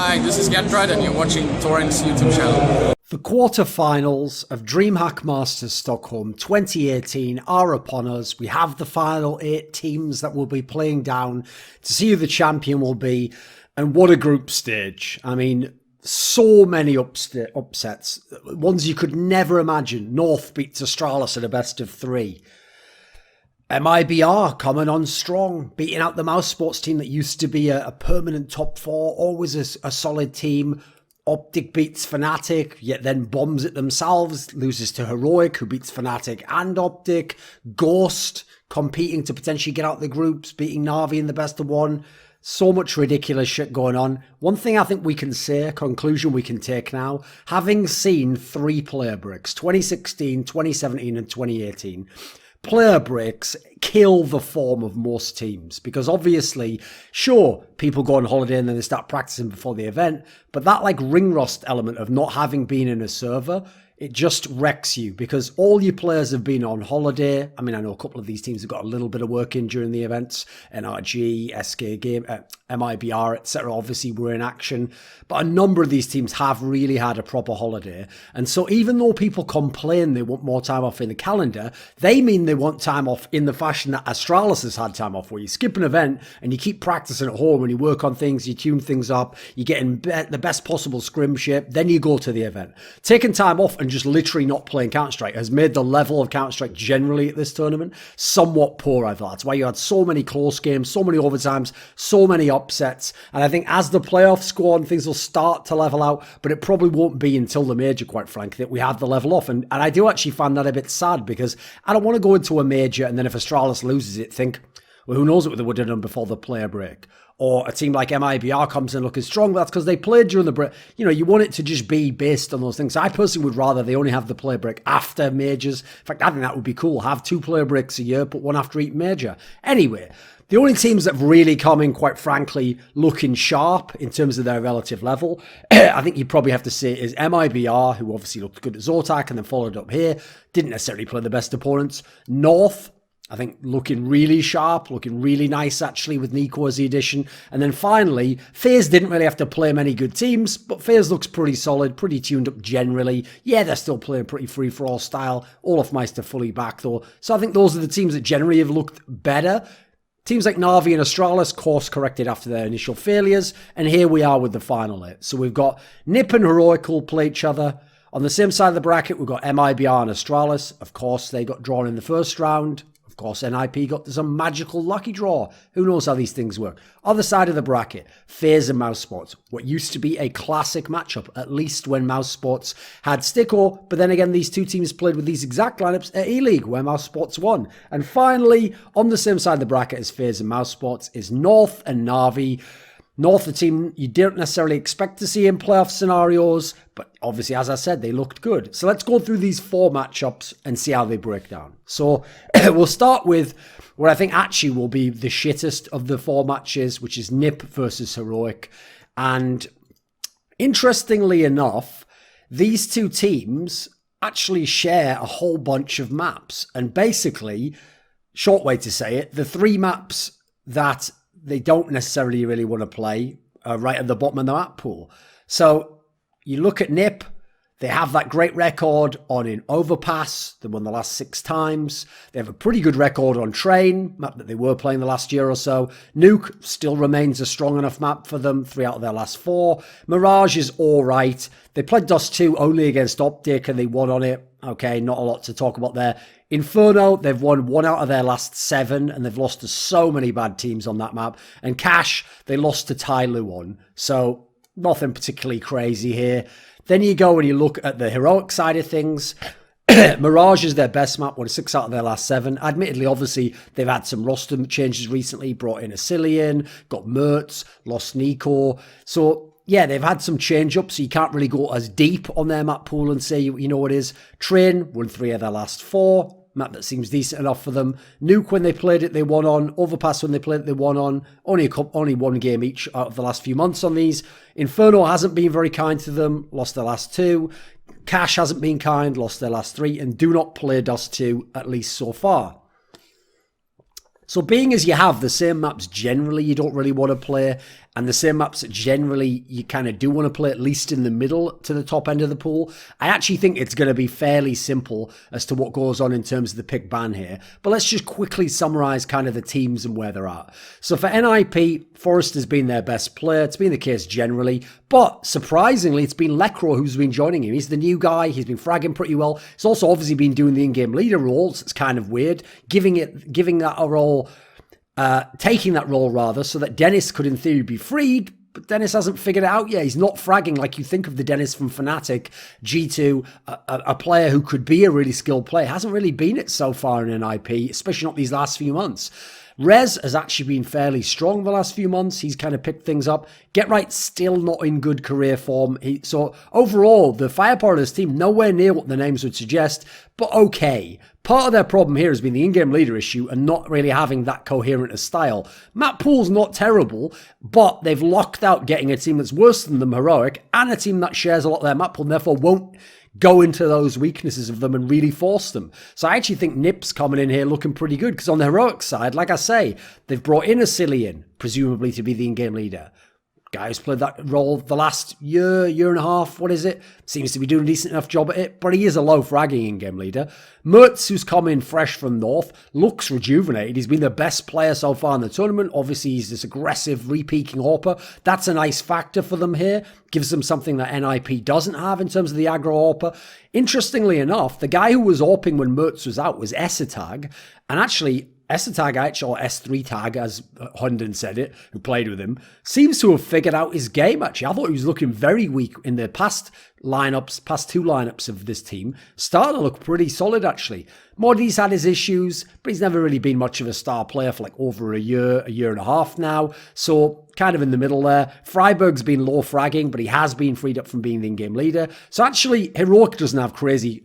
Hi, this is Gardner and you're watching Thorin's YouTube channel. The quarterfinals of Dreamhack Masters Stockholm 2018 are upon us. We have the final 8 teams that will be playing down to see who the champion will be. And what a group stage. I mean, so many upsets. Ones you could never imagine. North beats Astralis at a best of 3. MIBR coming on strong, beating out the Mouse Sports team that used to be a permanent top 4, always a solid team. Optic beats Fnatic, yet then bombs it themselves, loses to Heroic, who beats Fnatic and Optic. Ghost competing to potentially get out the groups, beating Na'Vi in the best of 1. So much ridiculous shit going on. One thing I think we can say, a conclusion we can take now, having seen 3 player breaks, 2016, 2017 and 2018, player breaks kill the form of most teams because obviously, sure, people go on holiday and then they start practicing before the event, but that like ring rust element of not having been in a server, it just wrecks you because all your players have been on holiday. I mean, I know a couple of these teams have got a little bit of work in during the events. NRG, SK Game, MIBR, etc. Obviously were in action, but a number of these teams have really had a proper holiday. And so even though people complain they want more time off in the calendar, they mean they want time off in the fashion that Astralis has had time off, where you skip an event and you keep practicing at home and you work on things, you tune things up, you get in the best possible scrim shape, then you go to the event. Taking time off and just literally not playing Counter-Strike has made the level of Counter-Strike generally at this tournament somewhat poor, I thought. That's why you had so many close games, so many overtimes, so many upsets. And I think as the playoffs go on, things will start to level out, but it probably won't be until the major, quite frankly, that we have the level off. And I do actually find that a bit sad because I don't want to go into a major and then if Astralis loses it, think, well, who knows what they would have done before the player break. Or a team like MIBR comes in looking strong. That's because they played during the break. You know, you want it to just be based on those things. I personally would rather they only have the player break after majors. In fact, I think that would be cool. Have 2 player breaks a year, put one after each major. Anyway, the only teams that have really come in, quite frankly, looking sharp in terms of their relative level, I think you probably have to say is MIBR, who obviously looked good at Zotac and then followed up here. Didn't necessarily play the best opponents. North, I think looking really sharp, looking really nice actually with Nico as the addition. And then finally, FaZe didn't really have to play many good teams, but FaZe looks pretty solid, pretty tuned up generally. Yeah, they're still playing pretty free-for-all style. Olafmeister fully back though. So I think those are the teams that generally have looked better. Teams like Na'Vi and Astralis course-corrected after their initial failures. And here we are with the final 8. So we've got Nip and Heroic will play each other. On the same side of the bracket, we've got MIBR and Astralis. Of course, they got drawn in the first round. Of course, NIP got some magical lucky draw. Who knows how these things work? Other side of the bracket, FaZe and Mouse Sports. What used to be a classic matchup, at least when Mouse Sports had Sticko. But then again, these two teams played with these exact lineups at E-League, where Mouse Sports won. And finally, on the same side of the bracket as FaZe and Mouse Sports is North and Na'Vi. North, the team you don't necessarily expect to see in playoff scenarios, but obviously, as I said, they looked good. So let's go through these 4 matchups and see how they break down. So we'll start with what I think actually will be the shittest of the 4 matches, which is Nip versus Heroic. And interestingly enough, these 2 teams actually share a whole bunch of maps. And basically, short way to say it, the 3 maps that they don't necessarily really want to play right at the bottom of the map pool. So you look at Nip, they have that great record on in Overpass. They won the last 6 times. They have a pretty good record on Train, map that they were playing the last year or so. Nuke still remains a strong enough map for them, 3 out of their last 4. Mirage is all right. They played Dust 2 only against Optic and they won on it. Okay, not a lot to talk about there. Inferno, they've won 1 out of their last 7, and they've lost to so many bad teams on that map. And Cash, they lost to Tyloo on, so nothing particularly crazy here. Then you go and you look at the Heroic side of things. Mirage is their best map, won 6 out of their last 7. Admittedly, obviously, they've had some roster changes recently, brought in Asilian, got Mertz, lost Nico. So yeah, they've had some change-ups, so you can't really go as deep on their map pool and say, you know what it is. Train won 3 of their last 4. Map that seems decent enough for them. Nuke, when they played it, they won on. Overpass, when they played it, they won on. Only 1 game each out of the last few months on these. Inferno hasn't been very kind to them. Lost their last 2. Cash hasn't been kind. Lost their last 3. And do not play Dust 2, at least so far. So being as you have the same maps generally you don't really want to play, and the same maps that generally you kind of do want to play at least in the middle to the top end of the pool, I actually think it's going to be fairly simple as to what goes on in terms of the pick ban here. But let's just quickly summarize kind of the teams and where they're at. So for NIP, Forrest has been their best player. It's been the case generally, but surprisingly, it's been Lekro who's been joining him. He's the new guy. He's been fragging pretty well. He's also obviously been doing the in-game leader roles. It's kind of weird, giving that a role, taking that role rather, so that Dennis could in theory be freed. But Dennis hasn't figured it out yet. He's not fragging like you think of the Dennis from Fnatic, G2, a player who could be a really skilled player. Hasn't really been it so far in NIP, especially not these last few months. Rez has actually been fairly strong the last few months. He's kind of picked things up. Get Right still not in good career form. So overall, the firepower of this team, nowhere near what the names would suggest, but okay. Part of their problem here has been the in-game leader issue and not really having that coherent a style. Map pool's not terrible, but they've locked out getting a team that's worse than them, Heroic, and a team that shares a lot of their map pool and therefore won't go into those weaknesses of them and really force them. So I actually think NIP's coming in here looking pretty good, because on the Heroic side, like I say, they've brought in a Cillian, presumably to be the in-game leader. Guy who's played that role the last year and a half, what is it? Seems to be doing a decent enough job at it, but he is a low fragging in-game leader. Mertz, who's come in fresh from North, looks rejuvenated. He's been the best player so far in the tournament. Obviously, he's this aggressive, re-peaking AWPer. That's a nice factor for them here. Gives them something that NIP doesn't have in terms of the aggro AWPer. Interestingly enough, the guy who was AWPing when Mertz was out was Essetag, and actually Essetag, or S3 Tag, as Hunden said it, who played with him, seems to have figured out his game, actually. I thought he was looking very weak in the past two lineups of this team. Starting to look pretty solid, actually. Modi's had his issues, but he's never really been much of a star player for like over a year and a half now. So kind of in the middle there. Freiburg's been low fragging, but he has been freed up from being the in-game leader. So actually, Heroic doesn't have crazy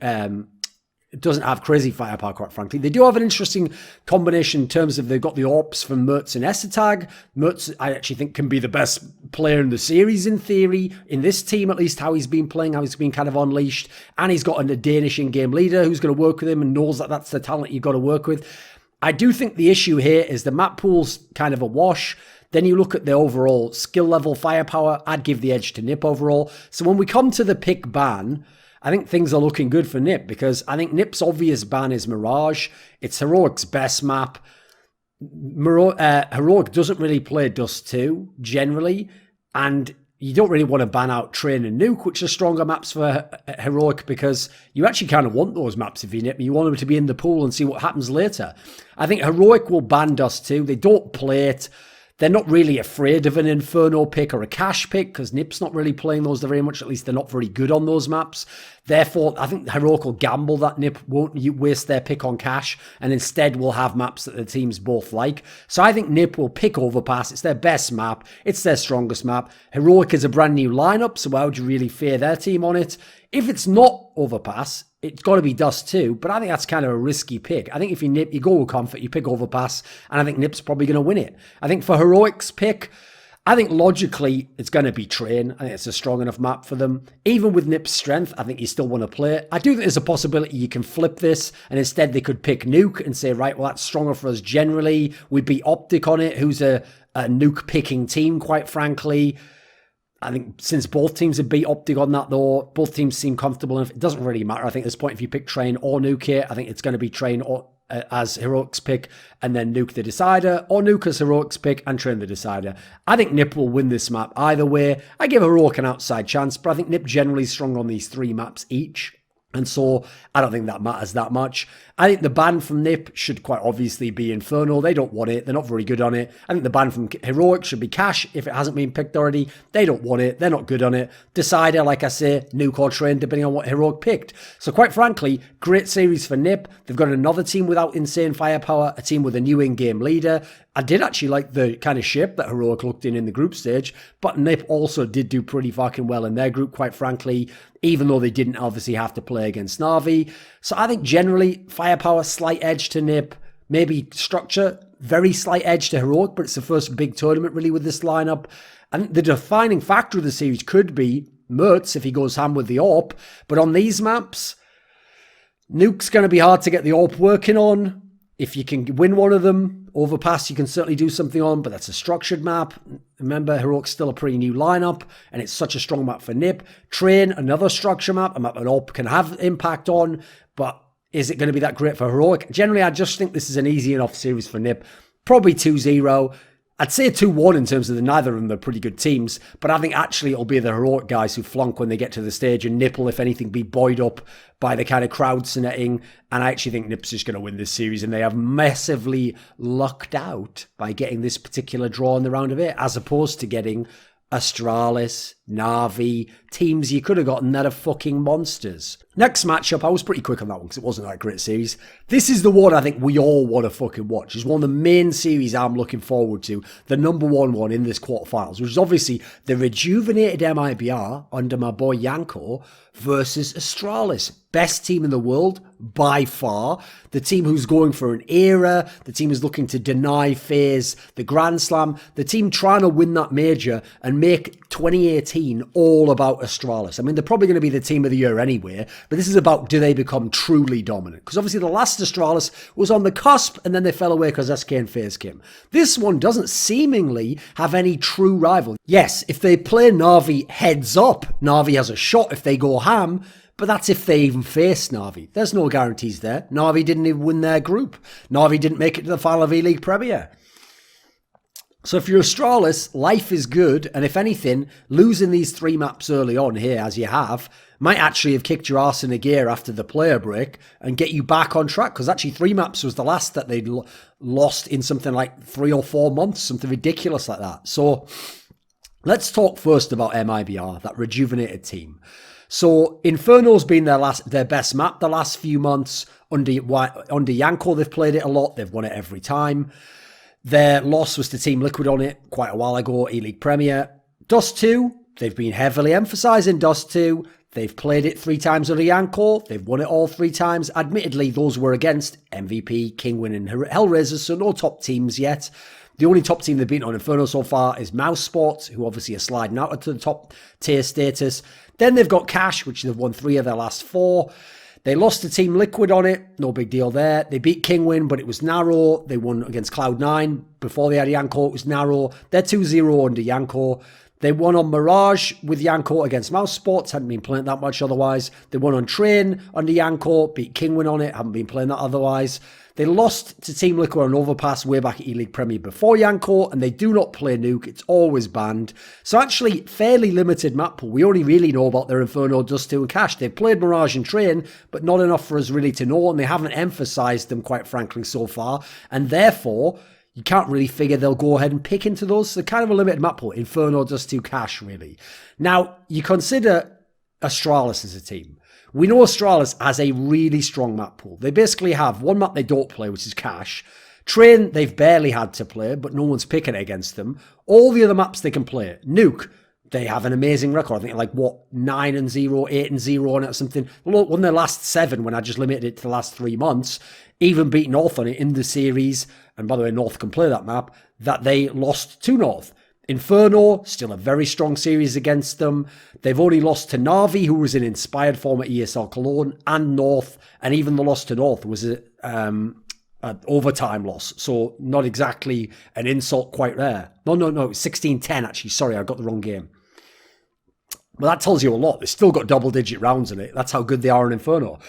firepower, quite frankly. They do have an interesting combination in terms of they've got the AWPs from Mertz and Essetag. Mertz, I actually think, can be the best player in the series in theory, in this team at least, how he's been playing, how he's been kind of unleashed. And he's got a Danish in-game leader who's going to work with him and knows that that's the talent you've got to work with. I do think the issue here is the map pool's kind of a wash. Then you look at the overall skill level firepower. I'd give the edge to NIP overall. So when we come to the pick ban, I think things are looking good for NIP, because I think NIP's obvious ban is Mirage. It's Heroic's best map. Heroic doesn't really play Dust 2, generally, and you don't really want to ban out Train and Nuke, which are stronger maps for Heroic, because you actually kind of want those maps if you NIP. You want them to be in the pool and see what happens later. I think Heroic will ban Dust 2. They don't play it. They're not really afraid of an Inferno pick or a Cash pick, because NIP's not really playing those very much. At least they're not very good on those maps. Therefore, I think Heroic will gamble that NIP won't waste their pick on Cash, and instead will have maps that the teams both like. So I think NIP will pick Overpass. It's their best map. It's their strongest map. Heroic is a brand new lineup, so why would you really fear their team on it? If it's not Overpass, it's got to be Dust 2, but I think that's kind of a risky pick. I think if you NIP, you go with Comfort, you pick Overpass, and I think NIP's probably going to win it. I think for Heroic's pick, I think logically it's going to be Train. I think it's a strong enough map for them. Even with NIP's strength, I think you still want to play it. I do think there's a possibility you can flip this, and instead they could pick Nuke and say, right, well, that's stronger for us generally. We beat Optic on it, who's a Nuke picking team, quite frankly. I think since both teams have beat Optic on that, though, both teams seem comfortable enough. It doesn't really matter. I think at this point, if you pick Train or Nuke here, I think it's going to be Train or as Heroic's pick, and then Nuke the decider, or Nuke as Heroic's pick and Train the decider. I think NIP will win this map either way. I give Heroic an outside chance, but I think NIP generally is strong on these three maps each. And so I don't think that matters that much. I think the ban from NIP should quite obviously be Inferno. They don't want it. They're not very good on it. I think the ban from Heroic should be Cash if it hasn't been picked already. They don't want it. They're not good on it. Decider, like I say, Nuke or Train, depending on what Heroic picked. So quite frankly, great series for NIP. They've got another team without insane firepower, a team with a new in-game leader. I did actually like the kind of shape that Heroic looked in the group stage, but NIP also did do pretty fucking well in their group, quite frankly, even though they didn't obviously have to play against Na'Vi. So I think generally, firepower, slight edge to NIP, maybe structure, very slight edge to Heroic, but it's the first big tournament really with this lineup. And the defining factor of the series could be Mertz if he goes ham with the AWP, but on these maps, Nuke's going to be hard to get the AWP working on. If you can win one of them, Overpass you can certainly do something on, but that's a structured map. Remember, Heroic's still a pretty new lineup, and it's such a strong map for Nip. Train, another structure map, a map that Orb can have impact on, but is it going to be that great for Heroic? Generally, I just think this is an easy enough series for Nip. Probably 2-0. I'd say 2-1 in terms of neither of them are pretty good teams, but I think actually it'll be the Heroic guys who flunk when they get to the stage, and Nip will, if anything, be buoyed up by the kind of crowd netting. And I actually think Nip's just going to win this series, and they have massively lucked out by getting this particular draw in the round of 8, as opposed to getting Astralis, Na'Vi, teams you could have gotten that are fucking monsters. Next matchup, I was pretty quick on that one because it wasn't that great series. This is the one I think we all want to fucking watch. It's one of the main series I'm looking forward to, the number one in this quarterfinals, which is obviously the rejuvenated MIBR under my boy Yanko versus Astralis. Best team in the world, by far. The team who's going for an era. The team who's looking to deny FaZe the Grand Slam. The team trying to win that major and make 2018 all about Astralis. I mean, they're probably going to be the team of the year anyway, but this is about, do they become truly dominant? Because obviously the last Astralis was on the cusp, and then they fell away because SK and FaZe came. This one doesn't seemingly have any true rival. Yes, if they play Na'Vi heads up, Na'Vi has a shot if they go ham, but that's if they even face Na'Vi. There's no guarantees there. Na'Vi didn't even win their group. Na'Vi didn't make it to the final of E-League Premier. So if you're Astralis, life is good, and if anything, losing these 3 maps early on here, as you have, might actually have kicked your arse in a gear after the player break and get you back on track, because actually 3 maps was the last that they'd lost in something like 3 or 4 months, something ridiculous like that. So let's talk first about MIBR, that rejuvenated team. So Inferno's been their best map the last few months. Under Yanko, they've played it a lot. They've won it every time. Their loss was to Team Liquid on it quite a while ago, E-League Premier. Dust 2, they've been heavily emphasising Dust 2. They've played it 3 times under Yanko. They've won it all 3 times. Admittedly, those were against MVP, Kingwin and Hellraiser, so no top teams yet. The only top team they've beaten on Inferno so far is Mouse Sports, who obviously are sliding out to the top tier status. Then they've got Cash, which they've won 3 of their last 4. They lost to Team Liquid on it. No big deal there. They beat Kingwin, but it was narrow. They won against Cloud9. Before they had Yanko, it was narrow. They're 2-0 under Yanko. They won on Mirage with Yanko against Mouse Sports. Hadn't been playing that much otherwise. They won on Train under Yanko. Beat Kingwin on it. Haven't been playing that otherwise. They lost to Team Liquid on Overpass way back at E-League Premier before Yanko, and they do not play Nuke. It's always banned. So actually, fairly limited map pool. We only really know about their Inferno, Dust 2 and Cash. They've played Mirage and Train, but not enough for us really to know, and they haven't emphasised them, quite frankly, so far. And therefore, you can't really figure they'll go ahead and pick into those. So kind of a limited map pool. Inferno, Dust 2, Cash, really. Now, you consider Astralis as a team. We know Astralis has a really strong map pool. They basically have one map they don't play, which is Cash. Train, they've barely had to play, but no one's picking it against them. All the other maps they can play. Nuke, they have an amazing record. I think like, 9-0, 8-0 on it or something. Won their last 7 when I just limited it to the last 3 months. Even beat North on it in the series. And by the way, North can play that map. That they lost to North. Inferno, still a very strong series against them. They've only lost to Na'Vi, who was in inspired form at ESL Cologne, and North, and even the loss to North was an overtime loss, so not exactly an insult quite there. No, it was 16-10 actually, sorry, I got the wrong game. Well, that tells you a lot. They've still got double-digit rounds in it. That's how good they are in Inferno.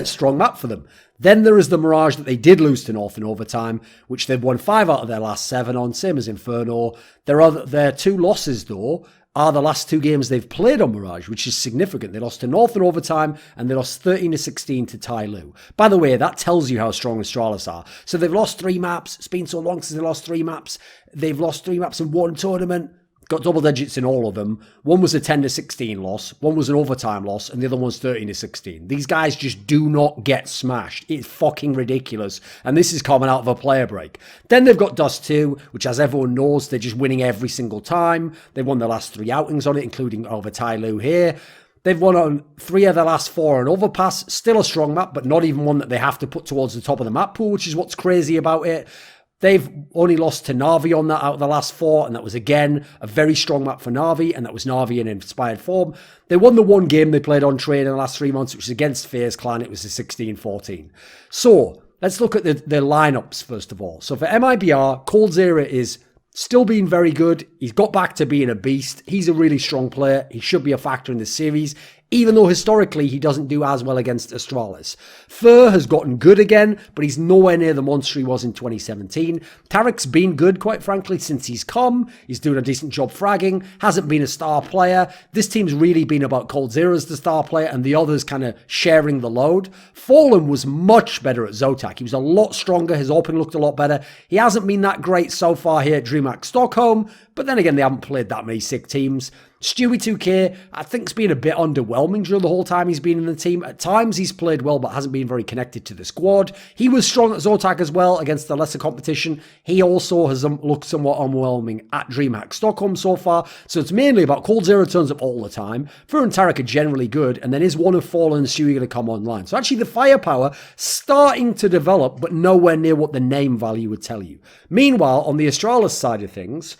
Strong map for them. Then there is the Mirage that they did lose to North in overtime, which they've won 5 out of their last 7 on, same as Inferno. Their 2 losses, though, are the last 2 games they've played on Mirage, which is significant. They lost to North in overtime, and they lost 13-16 to Tai Lu. By the way, that tells you how strong Astralis are. So they've lost 3 maps. It's been so long since they lost 3 maps. They've lost 3 maps in 1 tournament. Got double digits in all of them. One was a 10-16 loss, one was an overtime loss, and the other one's 13-16. These guys just do not get smashed. It's fucking ridiculous. And this is coming out of a player break. Then they've got Dust 2, which, as everyone knows, they're just winning every single time. They've won their last 3 outings on it, including over Tai Lu here. They've won on 3 of their last 4 on Overpass. Still a strong map, but not even one that they have to put towards the top of the map pool, which is what's crazy about it. They've only lost to Na'Vi on that out of the last 4, and that was, again, a very strong map for Na'Vi, and that was Na'Vi in inspired form. They won the 1 game they played on Train in the last 3 months, which was against FaZe Clan. It was a 16-14. So, let's look at the lineups first of all. So for MIBR, Coldzera is still being very good. He's got back to being a beast. He's a really strong player. He should be a factor in this series, even though historically he doesn't do as well against Astralis. Fur has gotten good again, but he's nowhere near the monster he was in 2017. Tarek's been good, quite frankly, since he's come. He's doing a decent job fragging, hasn't been a star player. This team's really been about Coldzera as the star player and the others kind of sharing the load. Fallen was much better at Zotac. He was a lot stronger. His opening looked a lot better. He hasn't been that great so far here at Dreamhack Stockholm, but then again, they haven't played that many sick teams. Stewie 2K, I think, has been a bit underwhelming during the whole time he's been in the team. At times, he's played well, but hasn't been very connected to the squad. He was strong at Zotac as well against the lesser competition. He also has looked somewhat underwhelming at Dreamhack Stockholm so far. So it's mainly about Coldzera turns up all the time. Fur and Tarek are generally good, and then is one of Fallen and Stewie going to come online? So actually, the firepower starting to develop, but nowhere near what the name value would tell you. Meanwhile, on the Astralis side of things,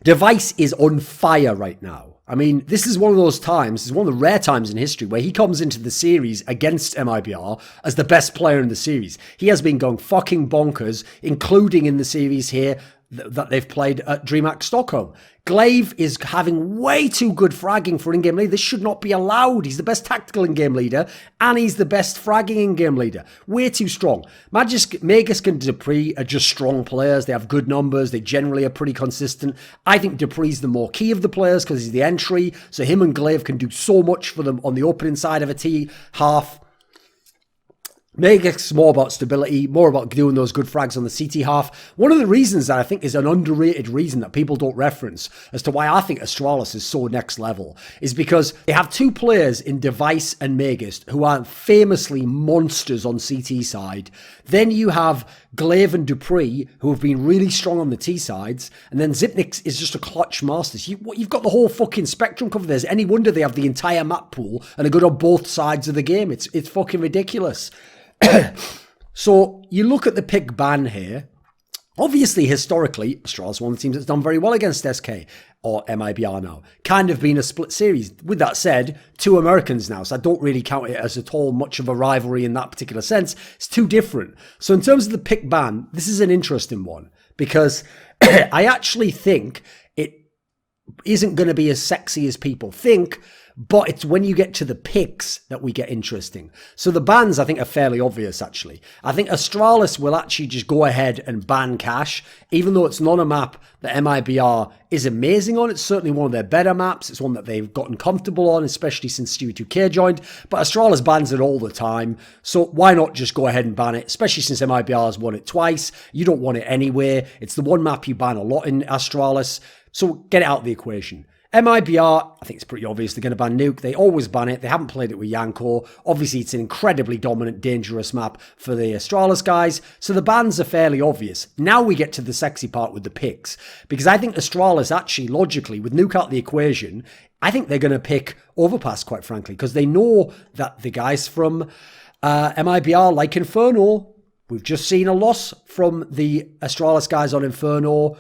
Device is on fire right now. I mean, this is one of those times, this is one of the rare times in history where he comes into the series against MIBR as the best player in the series. He has been going fucking bonkers, including in the series here that they've played at Dreamhack Stockholm. Glaive is having way too good fragging for in-game leader. This should not be allowed. He's the best tactical in-game leader, and he's the best fragging in-game leader. Way too strong. Magisk and Dupree are just strong players. They have good numbers. They generally are pretty consistent. I think Dupree's the more key of the players because he's the entry, so him and Glaive can do so much for them on the opening side of a T half. Magisk's more about stability, more about doing those good frags on the CT half. One of the reasons that I think is an underrated reason that people don't reference as to why I think Astralis is so next level is because they have two players in Device and Magist who are famously monsters on CT side. Then you have Glaive and Dupree who have been really strong on the T sides. And then Zipnik is just a clutch master. So you've got the whole fucking spectrum covered. There's any wonder they have the entire map pool and are good on both sides of the game. It's fucking ridiculous. So you look at the pick ban here. Obviously, historically, Astralis is one of the teams that's done very well against SK or MIBR now. Kind of been a split series. With that said, two Americans now, so I don't really count it as at all much of a rivalry in that particular sense. It's too different. So in terms of the pick ban, this is an interesting one because I actually think it isn't going to be as sexy as people think. But it's when you get to the picks that we get interesting. So the bans, I think, are fairly obvious, actually. I think Astralis will actually just go ahead and ban Cash, even though it's not a map that MIBR is amazing on. It's certainly one of their better maps. It's one that they've gotten comfortable on, especially since Stewie 2K joined. But Astralis bans it all the time. So why not just go ahead and ban it, especially since MIBR has won it twice. You don't want it anywhere. It's the one map you ban a lot in Astralis. So get it out of the equation. MIBR, I think it's pretty obvious they're going to ban Nuke. They always ban it. They haven't played it with Yanko. Obviously, it's an incredibly dominant, dangerous map for the Astralis guys. So the bans are fairly obvious. Now we get to the sexy part with the picks. Because I think Astralis actually, logically, with Nuke out of the equation, I think they're going to pick Overpass, quite frankly. Because they know that the guys from MIBR, like Inferno, we've just seen a loss from the Astralis guys on Inferno.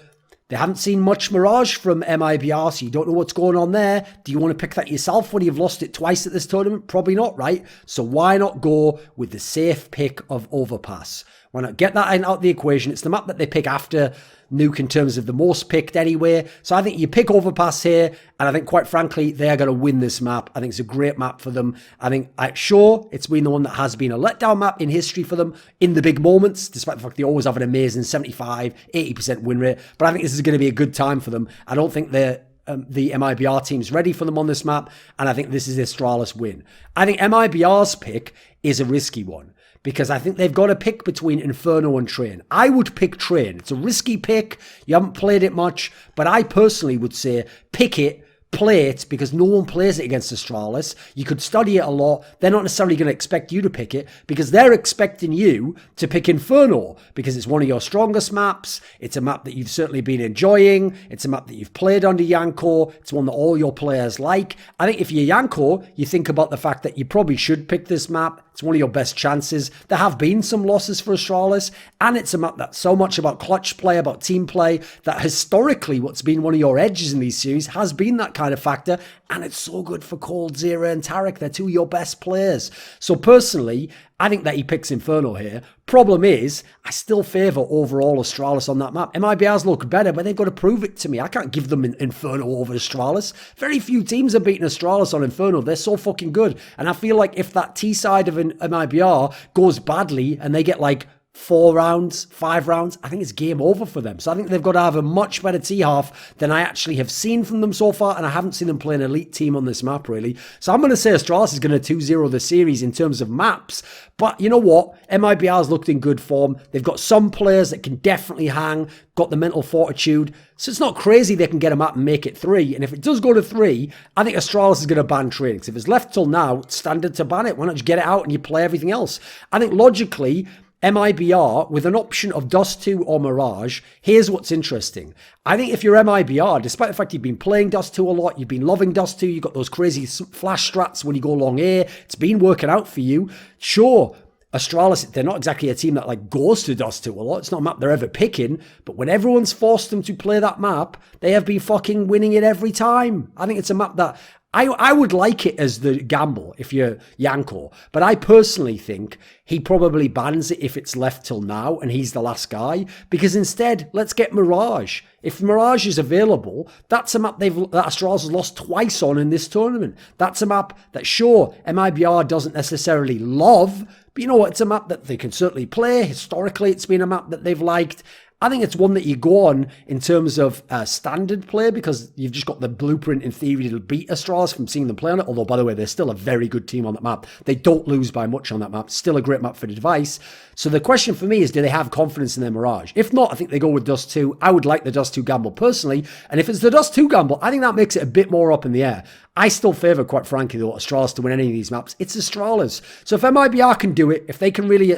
They haven't seen much Mirage from MIBR, so you don't know what's going on there. Do you want to pick that yourself when you've lost it twice at this tournament? Probably not, right? So why not go with the safe pick of Overpass? Why not get that out of the equation? It's the map that they pick after Nuke in terms of the most picked anyway. So I think you pick Overpass here, and I think, quite frankly, they are going to win this map. I think it's a great map for them. I think, sure, it's been the one that has been a letdown map in history for them in the big moments, despite the fact they always have an amazing 75, 80% win rate. But I think this is going to be a good time for them. I don't think the MIBR team's ready for them on this map, and I think this is the Astralis win. I think MIBR's pick is a risky one, because I think they've got to pick between Inferno and Train. I would pick Train. It's a risky pick. You haven't played it much, but I personally would say pick it, play it, because no one plays it against Astralis. You could study it a lot. They're not necessarily going to expect you to pick it, because they're expecting you to pick Inferno, because it's one of your strongest maps. It's a map that you've certainly been enjoying. It's a map that you've played under Yanko. It's one that all your players like. I think if you're Yanko, you think about the fact that you probably should pick this map. It's one of your best chances. There have been some losses for Astralis, and it's a map that's so much about clutch play, about team play, that historically what's been one of your edges in these series has been that kind of factor, and it's so good for Cold, Zera, and Tarek. They're two of your best players. So personally, I think that he picks Inferno here. Problem is, I still favour overall Astralis on that map. MIBRs look better, but they've got to prove it to me. I can't give them Inferno over Astralis. Very few teams are beating Astralis on Inferno. They're so fucking good. And I feel like if that T side of an MIBR goes badly and they get like 4 rounds, 5 rounds, I think it's game over for them. So I think they've got to have a much better T-half than I actually have seen from them so far, and I haven't seen them play an elite team on this map, really. So I'm going to say Astralis is going to 2-0 the series in terms of maps, but you know what? MIBR's looked in good form. They've got some players that can definitely hang, got the mental fortitude, so it's not crazy they can get a map and make it 3, and if it does go to 3, I think Astralis is going to ban trading, because if it's left till now, it's standard to ban it. Why not just get it out and you play everything else? I think logically, MIBR with an option of Dust 2 or Mirage, here's what's interesting. I think if you're MIBR, despite the fact you've been playing Dust 2 a lot, you've been loving Dust 2, you've got those crazy flash strats when you go long air, it's been working out for you. Sure, Astralis, they're not exactly a team that like goes to Dust 2 a lot. It's not a map they're ever picking, but when everyone's forced them to play that map, they have been fucking winning it every time. I think it's a map that I would like it as the gamble if you're Yanko, but I personally think he probably bans it if it's left till now and he's the last guy, because instead, let's get Mirage. If Mirage is available, that's a map that Astralis has lost twice on in this tournament. That's a map that, sure, MIBR doesn't necessarily love, but you know what, it's a map that they can certainly play. Historically, it's been a map that they've liked. I think it's one that you go on in terms of standard play, because you've just got the blueprint in theory to beat Astralis from seeing them play on it. Although, by the way, they're still a very good team on that map. They don't lose by much on that map. Still a great map for the device. So the question for me is, do they have confidence in their Mirage? If not, I think they go with Dust 2. I would like the Dust 2 gamble personally. And if it's the Dust 2 gamble, I think that makes it a bit more up in the air. I still favour, quite frankly, though, Astralis to win any of these maps. It's Astralis. So if MIBR can do it, if they can really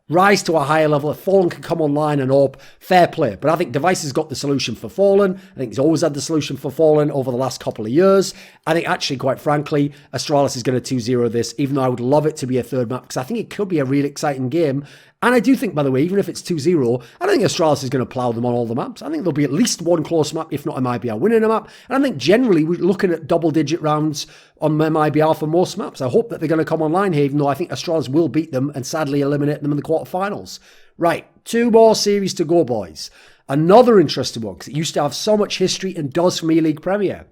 rise to a higher level, if Fallen can come online and up, fair play. But I think Device has got the solution for Fallen. I think he's always had the solution for Fallen over the last couple of years. I think actually, quite frankly, Astralis is going to 2-0 this, even though I would love it to be a third map, because I think it could be a really exciting game. And I do think, by the way, even if it's 2-0, I don't think Astralis is going to plough them on all the maps. I think there'll be at least one close map, if not MIBR winning a map. And I think generally we're looking at double-digit rounds on MIBR for most maps. I hope that they're going to come online here, even though I think Astralis will beat them and sadly eliminate them in the quarterfinals. Right, 2 more series to go, boys. Another interesting one, because it used to have so much history and does for me League Premier.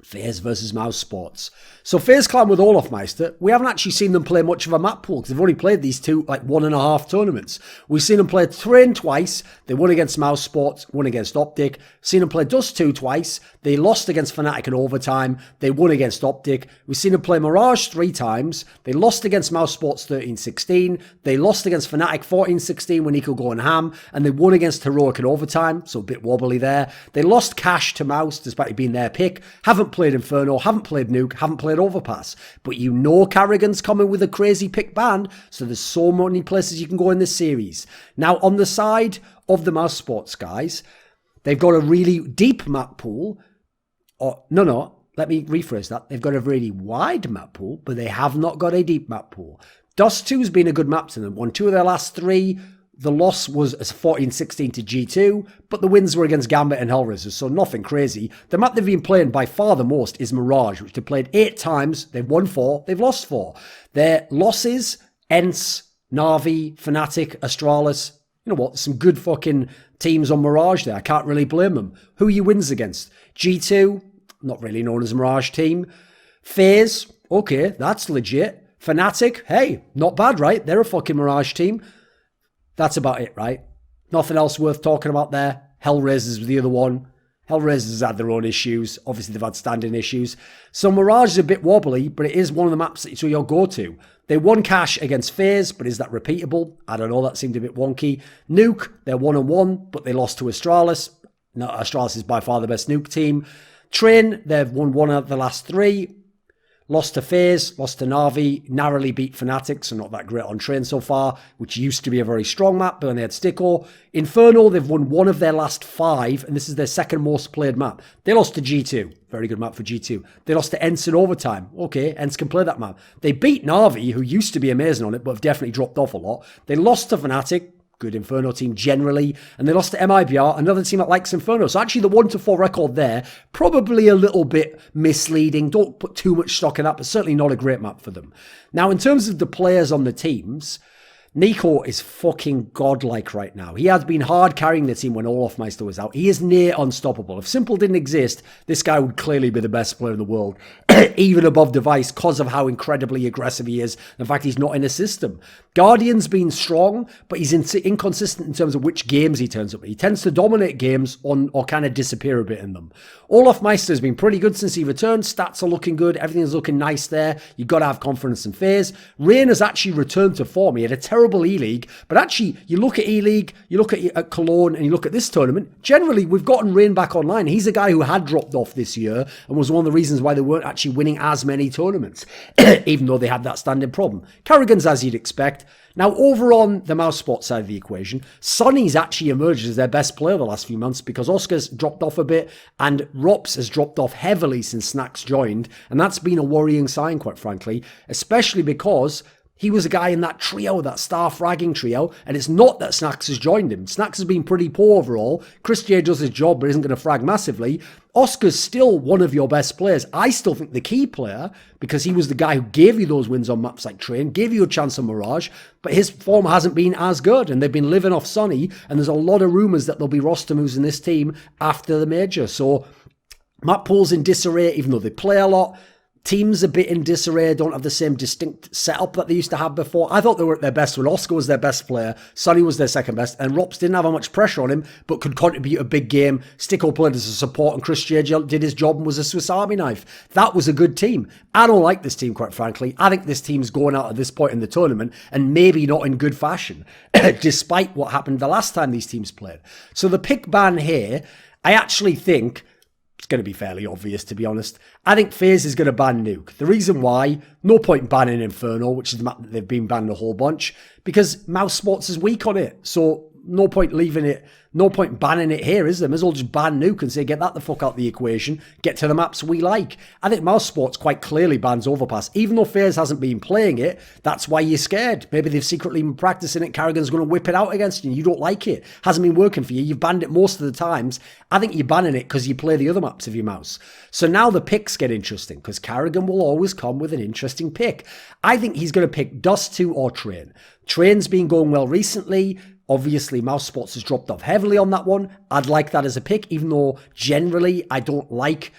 FaZe versus Mouse Sports. So FaZe Clan with Olafmeister, we haven't actually seen them play much of a map pool, because they've only played these 2, like 1.5 tournaments. We've seen them play Train twice. They won against Mouse Sports, won against Optic. Seen them play Dust 2 twice. They lost against Fnatic in overtime. They won against Optic. We've seen them play Mirage 3 times. They lost against Mouse Sports 13-16. They lost against Fnatic 14-16 when Nico going ham. And they won against Heroic in overtime, so a bit wobbly there. They lost Cash to Mouse, despite it being their pick. Haven't played Inferno, haven't played Nuke, haven't played Overpass. But you know Carrigan's coming with a crazy pick band, so there's so many places you can go in this series. Now, on the side of the Mouse Sports guys, they've got a really deep map pool. Let me rephrase that. They've got a really wide map pool, but they have not got a deep map pool. Dust 2 has been a good map to them. Won 2 of their last 3. The loss was 14-16 to G2, but the wins were against Gambit and Hellraiser, so nothing crazy. The map they've been playing by far the most is Mirage, which they've played 8 times. They've won 4, they've lost 4. Their losses, Ents, Na'Vi, Fnatic, Astralis. You know what? Some good fucking teams on Mirage there. I can't really blame them. Who are your wins against? G2, not really known as a Mirage team. FaZe, okay, that's legit. Fnatic, hey, not bad, right? They're a fucking Mirage team. That's about it, right? Nothing else worth talking about there. Hellraisers was the other one. Hellraisers had their own issues. Obviously, they've had standing issues. So Mirage is a bit wobbly, but it is one of the maps that you'll go to. They won Cash against FaZe, but is that repeatable? I don't know. That seemed a bit wonky. Nuke, they're 1-1, but they lost to Astralis. No, Astralis is by far the best Nuke team. Train, they've won 1 out of the last 3. Lost to FaZe, lost to Na'Vi, narrowly beat Fnatic, so not that great on train so far, which used to be a very strong map, but then they had Sticko. Inferno, they've won 1 of their last 5, and this is their second most played map. They lost to G2, very good map for G2. They lost to Ents in overtime. Okay, Ents can play that map. They beat Na'Vi, who used to be amazing on it, but have definitely dropped off a lot. They lost to Fnatic, good Inferno team generally, and they lost to MIBR, another team that likes Inferno. So actually the 1-4 record there, probably a little bit misleading. Don't put too much stock in that, but certainly not a great map for them. Now, in terms of the players on the teams, Nico is fucking godlike right now. He has been hard carrying the team when Olofmeister was out. He is near unstoppable. If Simple didn't exist, this guy would clearly be the best player in the world, even above Device, because of how incredibly aggressive he is. In fact, he's not in a system. Guardian's been strong, but he's inconsistent in terms of which games he turns up. He tends to dominate games or kind of disappear a bit in them. Olofmeister has been pretty good since he returned. Stats are looking good. Everything is looking nice there. You've got to have confidence in FaZe. Rain has actually returned to form. He had a terrible E-League, but actually, you look at E-League, you look at Cologne, and you look at this tournament, generally, we've gotten Rain back online. He's a guy who had dropped off this year and was one of the reasons why they weren't actually winning as many tournaments, even though they had that standing problem. Carrigan's as you'd expect. Now, over on the mouse spot side of the equation, Sonny's actually emerged as their best player the last few months because Oscar's dropped off a bit and Rops has dropped off heavily since Snacks joined. And that's been a worrying sign, quite frankly, especially because he was a guy in that trio, that star fragging trio, and it's not that Snacks has joined him. Snacks has been pretty poor overall. Chris J does his job, but isn't going to frag massively. Oscar's still one of your best players. I still think the key player, because he was the guy who gave you those wins on maps like Train, gave you a chance on Mirage, but his form hasn't been as good, and they've been living off Sonny, and there's a lot of rumours that there'll be roster moves in this team after the major. So map pool's in disarray, even though they play a lot. Teams a bit in disarray, don't have the same distinct setup that they used to have before. I thought they were at their best when Oscar was their best player, Sonny was their second best, and Rops didn't have much pressure on him, but could contribute a big game. Sticko played as a support, and Chris J did his job and was a Swiss Army knife. That was a good team. I don't like this team, quite frankly. I think this team's going out at this point in the tournament, and maybe not in good fashion, despite what happened the last time these teams played. So the pick ban here, I actually think it's going to be fairly obvious, to be honest. I think FaZe is going to ban Nuke. The reason why, no point banning Inferno, which is the map that they've been banned a whole bunch, because Mouse Sports is weak on it. So no point leaving it, no point banning it here, is there? May as well just ban Nuke and say, get that the fuck out of the equation, get to the maps we like. I think Mouse Sports quite clearly bans Overpass. Even though FaZe hasn't been playing it, that's why you're scared. Maybe they've secretly been practicing it, Carrigan's going to whip it out against you, and you don't like it. Hasn't been working for you, you've banned it most of the times. I think you're banning it because you play the other maps of your mouse. So now the picks get interesting, because Carrigan will always come with an interesting pick. I think he's going to pick Dust 2 or Train. Train's been going well recently. Obviously, Mouse Sports has dropped off heavily on that one. I'd like that as a pick, even though generally I don't like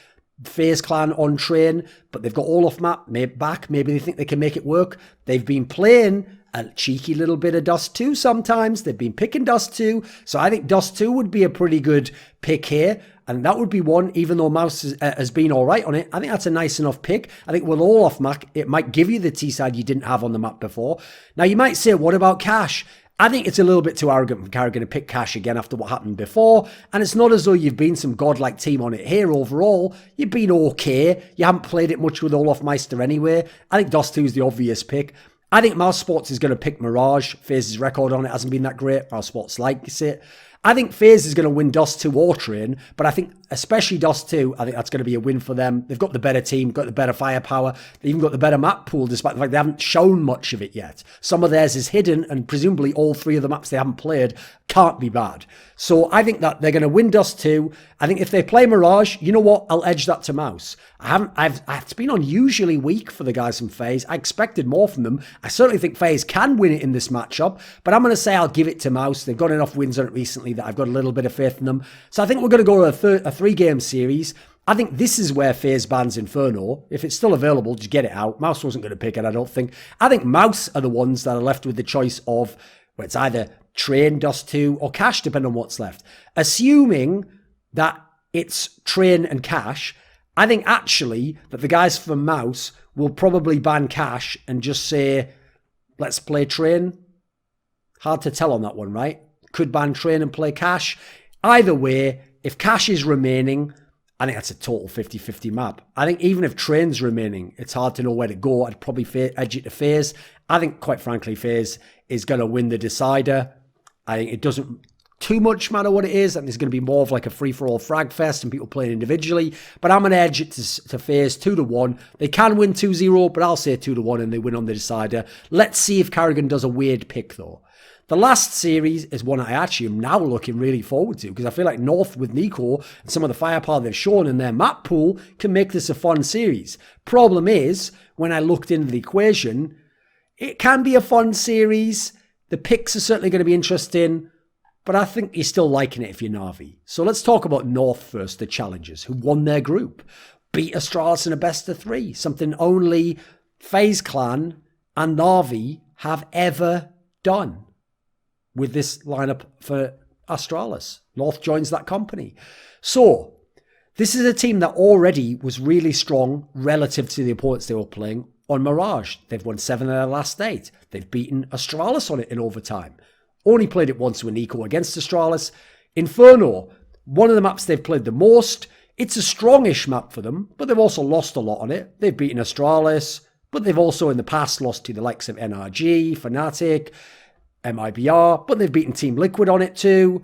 FaZe Clan on Train, but they've got Olaf map back. Maybe they think they can make it work. They've been playing a cheeky little bit of Dust 2 sometimes. They've been picking Dust 2. So I think Dust 2 would be a pretty good pick here. And that would be one, even though Mouse has been all right on it. I think that's a nice enough pick. I think with Olaf map, it might give you the T-side you didn't have on the map before. Now, you might say, what about Cash? I think it's a little bit too arrogant from Carrigan to pick Cash again after what happened before. And it's not as though you've been some godlike team on it here overall. You've been okay. You haven't played it much with Olofmeister anyway. I think Dust 2 is the obvious pick. I think Mouse Sports is going to pick Mirage. FaZe's record on it hasn't been that great. Mouse Sports likes it. I think FaZe is going to win Dust 2 or Train, but I think especially Dust 2, I think that's going to be a win for them. They've got the better team, got the better firepower. They've even got the better map pool, despite the fact they haven't shown much of it yet. Some of theirs is hidden, and presumably all 3 of the maps they haven't played can't be bad. So I think that they're going to win Dust 2. I think if they play Mirage, you know what? I'll edge that to Mouse. It's been unusually weak for the guys from FaZe. I expected more from them. I certainly think FaZe can win it in this matchup, but I'm going to say I'll give it to Mouse. They've got enough wins on it recently that I've got a little bit of faith in them. So I think we're going to go to a 3-game series. I think this is where FaZe bans Inferno. If it's still available, just get it out. Mouse wasn't going to pick it, I don't think. I think Mouse are the ones that are left with the choice of, well, it's either Train, Dust 2, or Cash, depending on what's left. Assuming that it's Train and Cash, I think actually that the guys from Mouse will probably ban Cash and just say, let's play Train. Hard to tell on that one, right? Could ban Train and play Cash. Either way, if Cash is remaining, I think that's a total 50-50 map. I think even if Train's remaining, it's hard to know where to go. I'd probably edge it to FaZe. I think, quite frankly, FaZe is going to win the decider. I think it doesn't too much matter what it is. I think it's going to be more of like a free-for-all frag fest and people playing individually. But I'm going to edge it to FaZe 2-1. They can win 2-0, but I'll say 2-1 and they win on the decider. Let's see if Carrigan does a weird pick, though. The last series is one I actually am now looking really forward to because I feel like North with Nico and some of the firepower they've shown in their map pool can make this a fun series. Problem is, when I looked into the equation, it can be a fun series. The picks are certainly going to be interesting, but I think you're still liking it if you're Na'Vi. So let's talk about North first, the challengers who won their group. Beat Astralis in a best of 3, something only FaZe Clan and Na'Vi have ever done. With this lineup for Astralis. North joins that company. So, this is a team that already was really strong relative to the opponents they were playing on Mirage. They've won 7 of their last 8. They've beaten Astralis on it in overtime. Only played it once with Nico against Astralis. Inferno, one of the maps they've played the most. It's a strongish map for them, but they've also lost a lot on it. They've beaten Astralis, but they've also in the past lost to the likes of NRG, Fnatic, MIBR, but they've beaten Team Liquid on it too.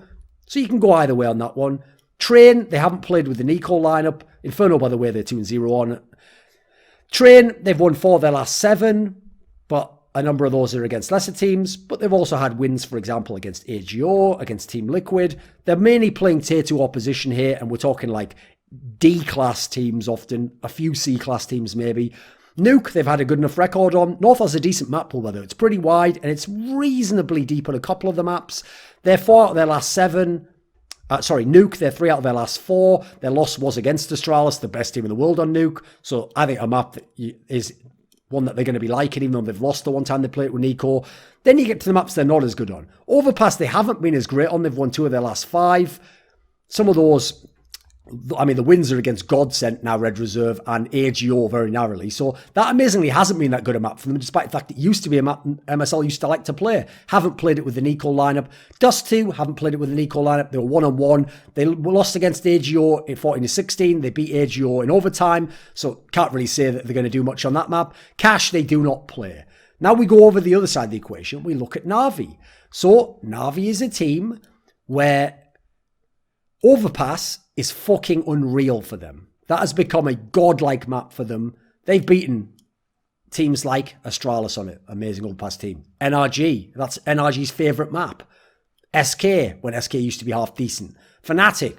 So you can go either way on that one. Train, they haven't played with the Nico lineup. Inferno, by the way, they're 2-0 on it. Train, they've won 4 of their last 7, but a number of those are against lesser teams. But they've also had wins, for example, against AGO, against Team Liquid. They're mainly playing tier 2 opposition here, and we're talking like D-class teams often, a few C-class teams maybe. Nuke, they've had a good enough record on. North has a decent map pool, whether it's pretty wide and it's reasonably deep on a couple of the maps. They're 4 out of their last 7. Nuke, they're 3 out of their last 4. Their loss was against Astralis, the best team in the world on Nuke. So I think a map that is one that they're going to be liking, even though they've lost the one time they played with Nico. Then you get to the maps they're not as good on. Overpass, they haven't been as great on. They've won 2 of their last 5. Some of those, I mean, the wins are against Godsent, now Red Reserve, and AGO very narrowly. So that amazingly hasn't been that good a map for them, despite the fact it used to be a map MSL used to like to play. Haven't played it with the Nico lineup. Dust 2 haven't played it with the Nico lineup. They were 1-on-1. They lost against AGO in 14-16. They beat AGO in overtime. So can't really say that they're going to do much on that map. Cash, they do not play. Now we go over the other side of the equation. We look at Na'Vi. So Na'Vi is a team where Overpass is fucking unreal for them. That has become a godlike map for them. They've beaten teams like Astralis on it. Amazing Overpass team. NRG, that's NRG's favourite map. SK, when SK used to be half decent. Fnatic,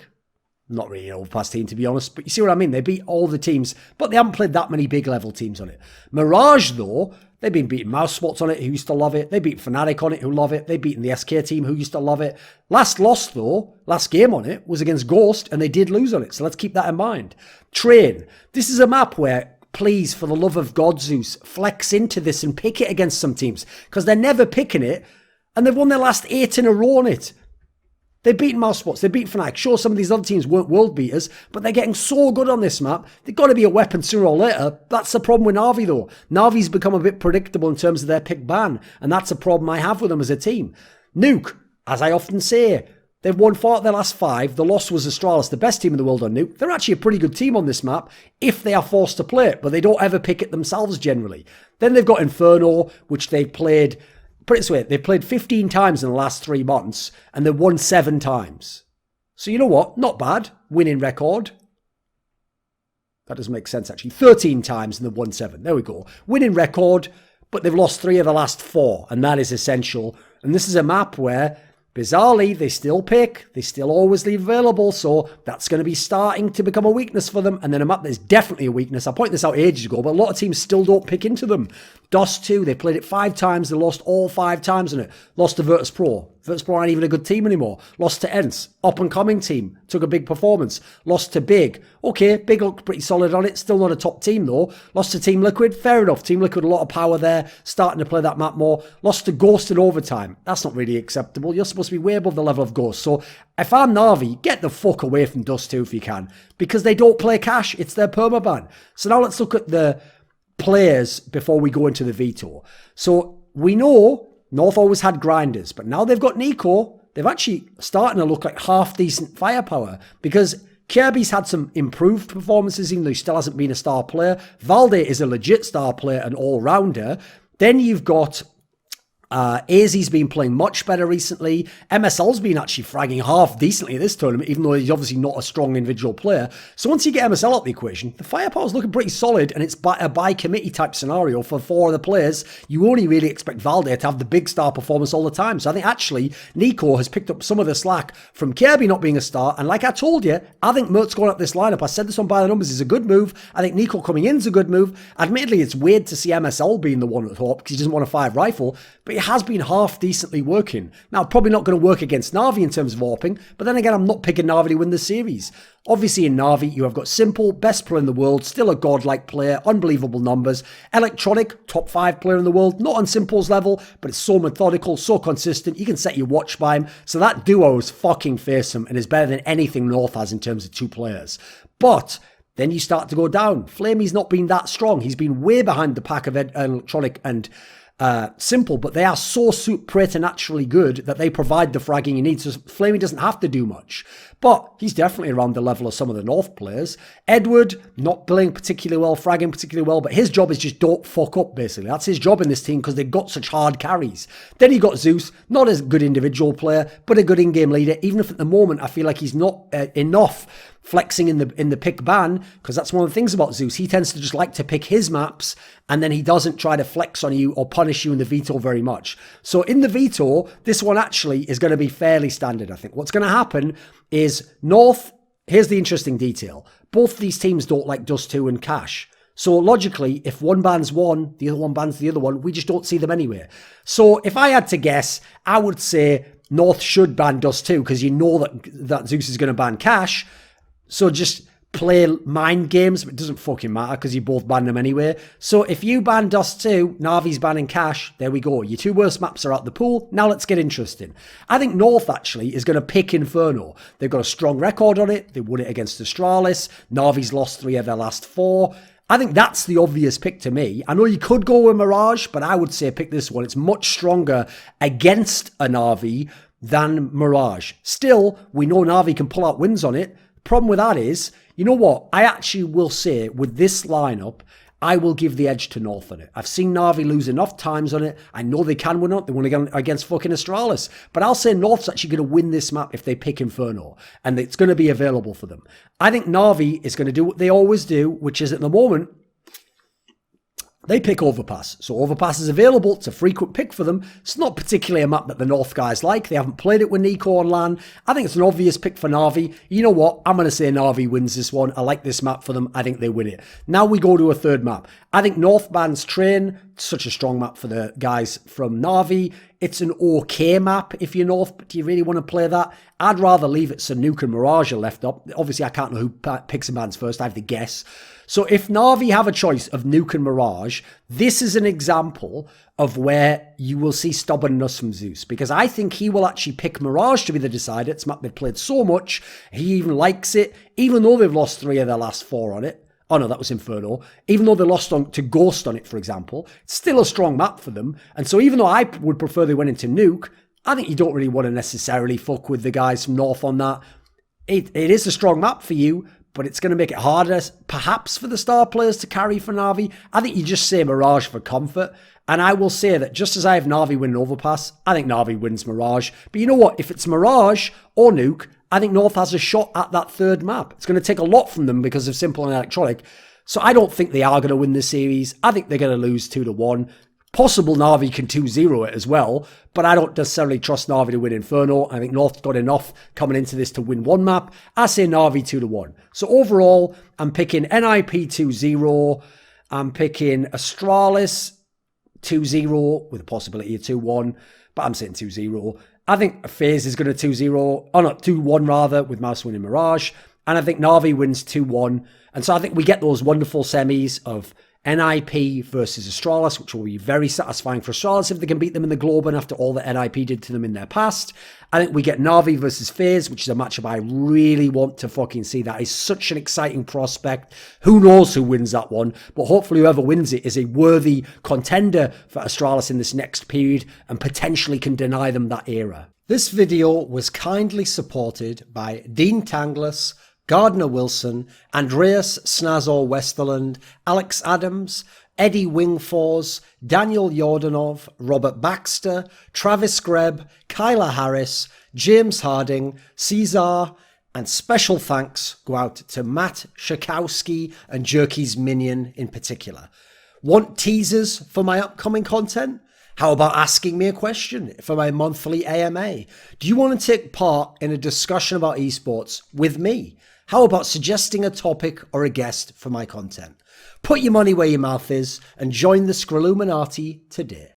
not really an Overpass team to be honest, but you see what I mean? They beat all the teams, but they haven't played that many big level teams on it. Mirage though, they've been beating Mouse Spots on it, who used to love it. They beat Fnatic on it, who love it. They've beaten the SK team, who used to love it. Last loss, though, last game on it, was against Ghost, and they did lose on it. So let's keep that in mind. Train. This is a map where, please, for the love of God, Zeus, flex into this and pick it against some teams. Because they're never picking it, and they've won their last 8 in a row on it. They've beaten Mouse Spots, they've beaten Fnatic. Sure, some of these other teams weren't world beaters, but they're getting so good on this map. They've got to be a weapon sooner or later. That's the problem with Na'Vi, though. Na'Vi's become a bit predictable in terms of their pick ban, and that's a problem I have with them as a team. Nuke, as I often say, they've won 4 out of their last 5. The loss was Astralis, the best team in the world on Nuke. They're actually a pretty good team on this map if they are forced to play it, but they don't ever pick it themselves generally. Then they've got Inferno, which they've played... Put it this way, they've played 15 times in the last 3 months, and they've won 7 times. So you know what? Not bad. Winning record. That doesn't make sense, actually. 13 times and they've won 7. There we go. Winning record, but they've lost 3 of the last 4, and that is essential. And this is a map where, bizarrely, they still pick. They still always leave available, so that's going to be starting to become a weakness for them. And then a map that is definitely a weakness. I pointed this out ages ago, but a lot of teams still don't pick into them. Dust 2, they played it 5 times. They lost all 5 times in it. Lost to Virtus Pro. Virtus Pro aren't even a good team anymore. Lost to Ents. Up-and-coming team. Took a big performance. Lost to Big. Okay, Big looked pretty solid on it. Still not a top team, though. Lost to Team Liquid. Fair enough. Team Liquid, a lot of power there. Starting to play that map more. Lost to Ghost in overtime. That's not really acceptable. You're supposed to be way above the level of Ghost. So, if I'm Na'Vi, get the fuck away from Dust 2 if you can. Because they don't play cash. It's their permaban. So now let's look at the players before we go into the veto. So we know North always had grinders, but now they've got Nico. They've actually starting to look like half decent firepower because Kirby's had some improved performances, even though he still hasn't been a star player. Valde is a legit star player, an all-rounder. Then you've got AZ's been playing much better recently. MSL's been actually fragging half decently this tournament, even though he's obviously not a strong individual player. So once you get MSL out the equation, the firepower's looking pretty solid, and it's a by-committee type scenario for 4 of the players. You only really expect Valde to have the big star performance all the time. So I think actually Nico has picked up some of the slack from Kirby not being a star. And like I told you, I think Mertz going up this lineup, I said this on By the Numbers, is a good move. I think Nico coming in is a good move. Admittedly, it's weird to see MSL being the one at the top because he doesn't want a 5 rifle, but it has been half decently working. Now, probably not going to work against Na'Vi in terms of AWPing, but then again, I'm not picking Na'Vi to win the series. Obviously, in Na'Vi, you have got Simple, best player in the world, still a godlike player, unbelievable numbers. Electronic, top 5 player in the world, not on Simple's level, but it's so methodical, so consistent, you can set your watch by him. So that duo is fucking fearsome and is better than anything North has in terms of 2 players. But then you start to go down. Flamey's not been that strong. He's been way behind the pack of Electronic and Simple, but they are so preternaturally good that they provide the fragging you need. So Flamey doesn't have to do much, but he's definitely around the level of some of the North players. Edward, not playing particularly well, fragging particularly well, but his job is just don't fuck up, basically. That's his job in this team because they've got such hard carries. Then you got Zeus, not as good individual player, but a good in-game leader, even if at the moment I feel like he's not enough flexing in the pick ban, because that's one of the things about Zeus. He tends to just like to pick his maps, and then he doesn't try to flex on you or punish you in the veto very much. So in the veto, this one actually is going to be fairly standard, I think. What's going to happen is North, here's the interesting detail. Both these teams don't like Dust 2 and Cash. So logically, if one bans one, the other one bans the other one, we just don't see them anywhere. So if I had to guess, I would say North should ban Dust 2, because you know that Zeus is going to ban Cash. So just play mind games, but it doesn't fucking matter because you both ban them anyway. So if you ban Dust 2, Na'Vi's banning Cash, there we go. Your 2 worst maps are out the pool. Now let's get interesting. I think North actually is going to pick Inferno. They've got a strong record on it. They won it against Astralis. Na'Vi's lost 3 of their last 4. I think that's the obvious pick to me. I know you could go with Mirage, but I would say pick this one. It's much stronger against a Na'Vi than Mirage. Still, we know Na'Vi can pull out wins on it. Problem with that is, you know what? I actually will say with this lineup, I will give the edge to North on it. I've seen Na'Vi lose enough times on it. I know they can win it. They won against fucking Astralis. But I'll say North's actually going to win this map if they pick Inferno. And it's going to be available for them. I think Na'Vi is going to do what they always do, which is at the moment, they pick Overpass. So Overpass is available. It's a frequent pick for them. It's not particularly a map that the North guys like. They haven't played it with Nico on LAN. I think it's an obvious pick for Na'Vi. You know what? I'm going to say Na'Vi wins this one. I like this map for them. I think they win it. Now we go to a third map. I think North bans Train. Such a strong map for the guys from Na'Vi. It's an okay map if you're North, but do you really want to play that? I'd rather leave it so Nuke and Mirage are left up. Obviously, I can't know who picks and bans first. I have to guess. So if Na'Vi have a choice of Nuke and Mirage, this is an example of where you will see stubbornness from Zeus, because I think he will actually pick Mirage to be the decider. It's a map they've played so much. He even likes it, even though they've lost 3 of their last 4 on it. Oh no, that was Inferno. Even though they lost to Ghost on it, for example, it's still a strong map for them. And so even though I would prefer they went into Nuke, I think you don't really want to necessarily fuck with the guys from North on that. It is a strong map for you, but it's going to make it harder, perhaps, for the star players to carry for Na'Vi. I think you just say Mirage for comfort. And I will say that just as I have Na'Vi win Overpass, I think Na'Vi wins Mirage. But you know what? If it's Mirage or Nuke, I think North has a shot at that third map. It's going to take a lot from them because of Simple and Electronic. So I don't think they are going to win this series. I think they're going to lose 2-1. Possible Na'Vi can 2-0 it as well, but I don't necessarily trust Na'Vi to win Inferno. I think North's got enough coming into this to win 1 map. I say Na'Vi 2-1. So overall, I'm picking NIP 2-0. I'm picking Astralis 2-0 with a possibility of 2-1, but I'm saying 2-0. I think FaZe is going to 2-0, oh no, 2-1 rather, with Mouse winning Mirage. And I think Na'Vi wins 2-1. And so I think we get those wonderful semis of NIP versus Astralis, which will be very satisfying for Astralis if they can beat them in the Globen after all that NIP did to them in their past. I think we get Na'Vi versus FaZe, which is a matchup I really want to fucking see. That is such an exciting prospect. Who knows who wins that one, but hopefully whoever wins it is a worthy contender for Astralis in this next period and potentially can deny them that era. This video was kindly supported by Dean Tanglis, Gardner Wilson, Andreas Snazore Westerlund, Alex Adams, Eddie Wingfors, Daniel Yordanov, Robert Baxter, Travis Greb, Kyla Harris, James Harding, Caesar, and special thanks go out to Matt Shakowski and Jerky's Minion in particular. Want teasers for my upcoming content? How about asking me a question for my monthly AMA? Do you want to take part in a discussion about esports with me? How about suggesting a topic or a guest for my content? Put your money where your mouth is and join the Scrilluminati today.